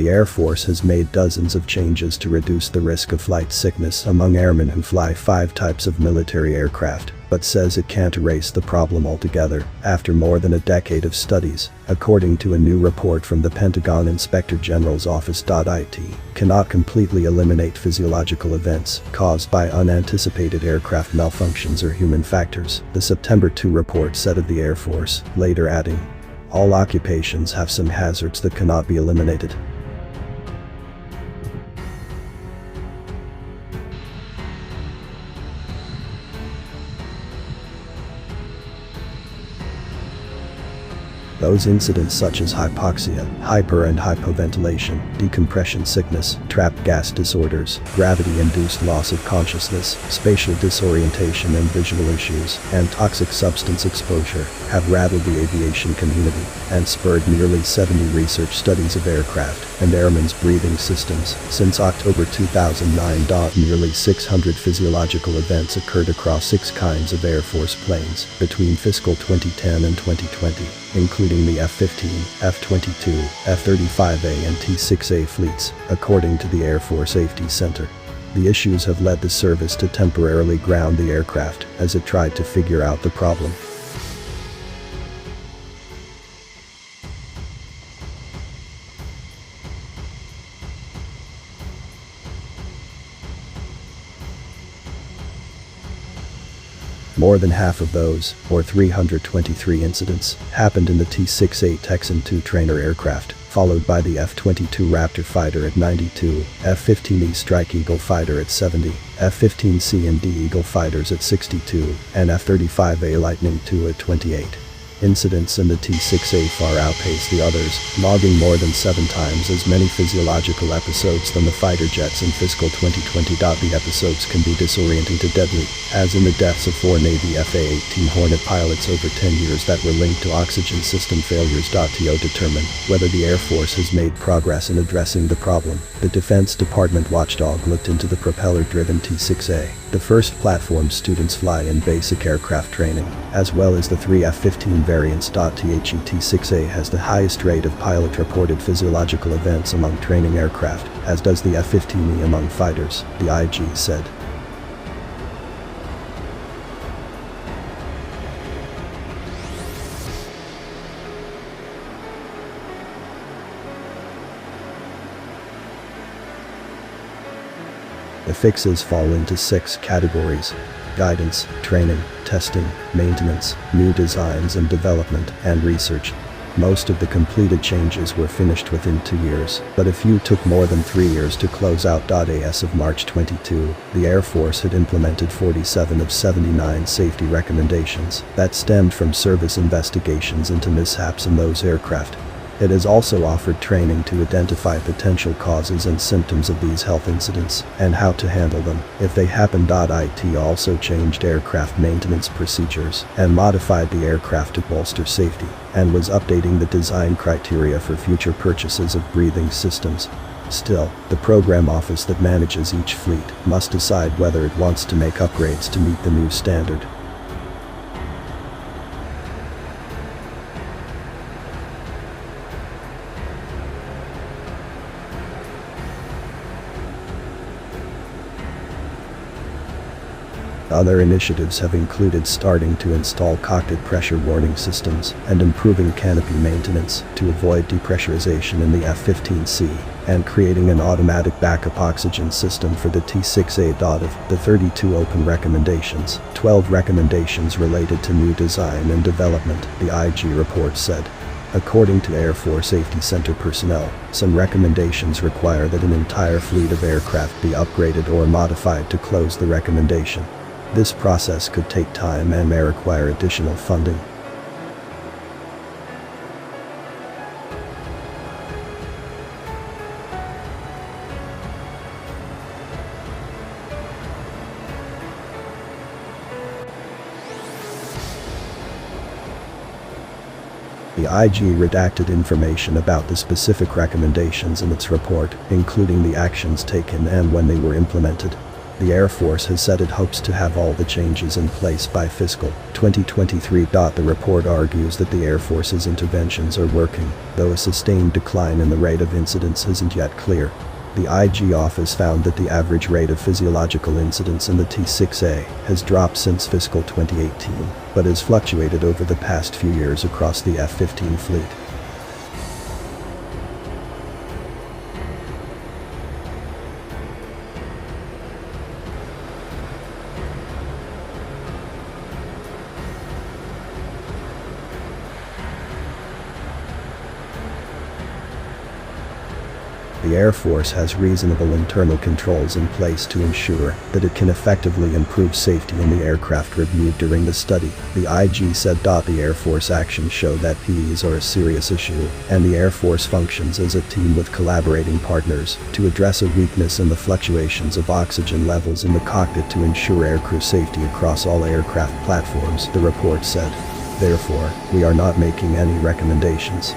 The Air Force has made dozens of changes to reduce the risk of flight sickness among airmen who fly 5 types of military aircraft, but says it can't erase the problem altogether after more than a decade of studies, according to a new report from the Pentagon Inspector General's Office. It cannot completely eliminate physiological events caused by unanticipated aircraft malfunctions or human factors, the September 2 report said of the Air Force, later adding, all occupations have some hazards that cannot be eliminated. Those incidents such as hypoxia, hyper and hypoventilation, decompression sickness, trapped gas disorders, gravity-induced loss of consciousness, spatial disorientation and visual issues, and toxic substance exposure have rattled the aviation community and spurred nearly 70 research studies of aircraft and airmen's breathing systems. Since October 2009, nearly 600 physiological events occurred across 6 kinds of Air Force planes between fiscal 2010 and 2020, including the F-15, F-22, F-35A and T-6A fleets, according to the Air Force Safety Center. The issues have led the service to temporarily ground the aircraft as it tried to figure out the problem. More than half of those, or 323 incidents, happened in the T-6A Texan II trainer aircraft, followed by the F-22 Raptor fighter at 92, F-15E Strike Eagle fighter at 70, F-15C and D Eagle fighters at 62, and F-35A Lightning II at 28. Incidents in the T-6A far outpaced the others, logging more than 7 times as many physiological episodes than the fighter jets in fiscal 2020. The episodes can be disorienting to deadly, as in the deaths of 4 Navy FA-18 Hornet pilots over 10 years that were linked to oxygen system failures. To determine whether the Air Force has made progress in addressing the problem, the Defense Department Watchdog looked into the propeller-driven T-6A, the first platform students fly in basic aircraft training, as well as the 3 F-15 variants. The T-6A has the highest rate of pilot-reported physiological events among training aircraft, as does the F-15E among fighters, the IG said. The fixes fall into 6 categories: guidance, training, testing, maintenance, new designs and development, and research. Most of the completed changes were finished within 2 years, but a few took more than 3 years to close out. As of March 22, the Air Force had implemented 47 of 79 safety recommendations that stemmed from service investigations into mishaps in those aircraft. It has also offered training to identify potential causes and symptoms of these health incidents and how to handle them if they happen. It also changed aircraft maintenance procedures and modified the aircraft to bolster safety, and was updating the design criteria for future purchases of breathing systems. Still, the program office that manages each fleet must decide whether it wants to make upgrades to meet the new standard. Other initiatives have included starting to install cockpit pressure warning systems and improving canopy maintenance to avoid depressurization in the F-15C, and creating an automatic backup oxygen system for the T-6A. Of the 32 open recommendations, 12 recommendations related to new design and development, the IG report said. According to Air Force Safety Center personnel, some recommendations require that an entire fleet of aircraft be upgraded or modified to close the recommendation. This process could take time and may require additional funding. The IG redacted information about the specific recommendations in its report, including the actions taken and when they were implemented. The Air Force has said it hopes to have all the changes in place by fiscal 2023. The report argues that the Air Force's interventions are working, though a sustained decline in the rate of incidents isn't yet clear. The IG office found that the average rate of physiological incidents in the T-6A has dropped since fiscal 2018, but has fluctuated over the past few years across the F-15 fleet. The Air Force has reasonable internal controls in place to ensure that it can effectively improve safety in the aircraft reviewed during the study, the IG said. The Air Force actions show that PEs are a serious issue, and the Air Force functions as a team with collaborating partners to address a weakness in the fluctuations of oxygen levels in the cockpit to ensure aircrew safety across all aircraft platforms, the report said. Therefore, we are not making any recommendations.